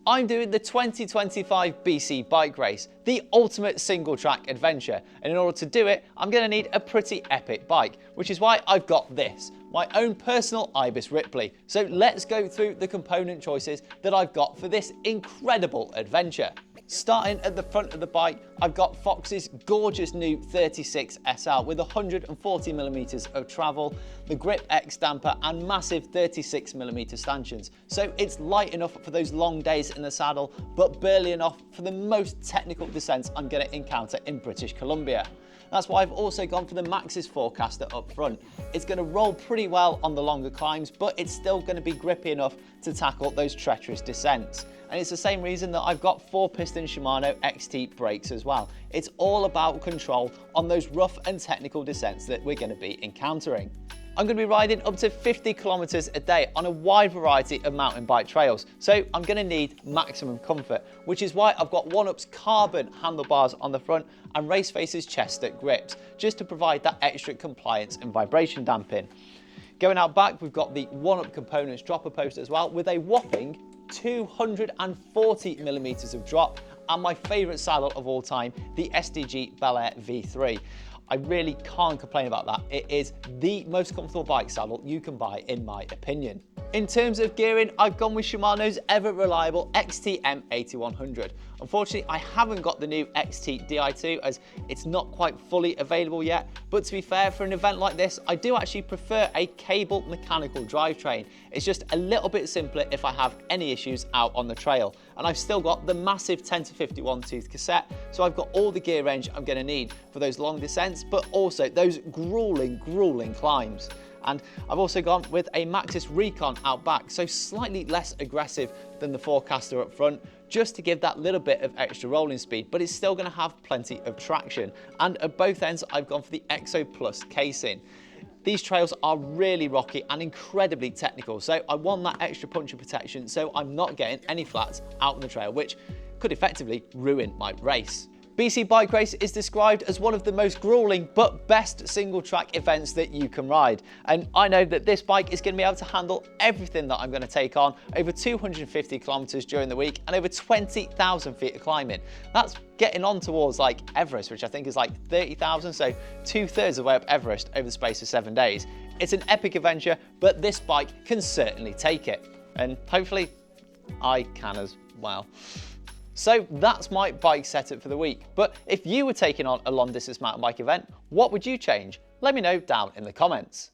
I'm doing the 2025 BC Bike Race, the ultimate single track adventure, and in order to do it, I'm going to need a pretty epic bike, which is why I've got this, my own personal Ibis Ripley. So let's go through the component choices that I've got for this incredible adventure. Starting at the front of the bike, I've got Fox's gorgeous new 36 SL with 140mm of travel, the Grip X damper and massive 36mm stanchions. So it's light enough for those long days in the saddle, but burly enough for the most technical descents I'm going to encounter in British Columbia. That's why I've also gone for the Maxxis Forecaster up front. It's going to roll pretty well on the longer climbs, but it's still going to be grippy enough to tackle those treacherous descents. And it's the same reason that I've got 4-piston Shimano XT brakes as well. It's all about control on those rough and technical descents that we're going to be encountering. I'm going to be riding up to 50 kilometers a day on a wide variety of mountain bike trails, so I'm going to need maximum comfort, which is why I've got 1UP's carbon handlebars on the front and Raceface's chestnut grips, just to provide that extra compliance and vibration damping. Going out back, we've got the 1UP Components dropper post as well, with a whopping 240mm of drop, and my favourite saddle of all time, the SDG Bel Air V3. I really can't complain about that. It is the most comfortable bike saddle you can buy, in my opinion. In terms of gearing, I've gone with Shimano's ever reliable XT M8100. Unfortunately, I haven't got the new XT Di2 as it's not quite fully available yet, but to be fair, for an event like this, I do actually prefer a cable mechanical drivetrain. It's just a little bit simpler if I have any issues out on the trail. And I've still got the massive 10-51 tooth cassette, so I've got all the gear range I'm going to need for those long descents, but also those grueling climbs. And I've also gone with a Maxxis Recon out back, so slightly less aggressive than the Forecaster up front, just to give that little bit of extra rolling speed, but it's still going to have plenty of traction. And at both ends, I've gone for the Exo Plus casing. These trails are really rocky and incredibly technical, so I want that extra puncture protection so I'm not getting any flats out on the trail, which could effectively ruin my race. BC Bike Race is described as one of the most grueling but best single track events that you can ride. And I know that this bike is going to be able to handle everything that I'm going to take on, over 250 kilometers during the week and over 20,000 feet of climbing. That's getting on towards like Everest, which I think is like 30,000, so 2/3 of the way up Everest over the space of 7 days. It's an epic adventure, but this bike can certainly take it. And hopefully I can as well. So that's my bike setup for the week. But if you were taking on a long distance mountain bike event, what would you change? Let me know down in the comments.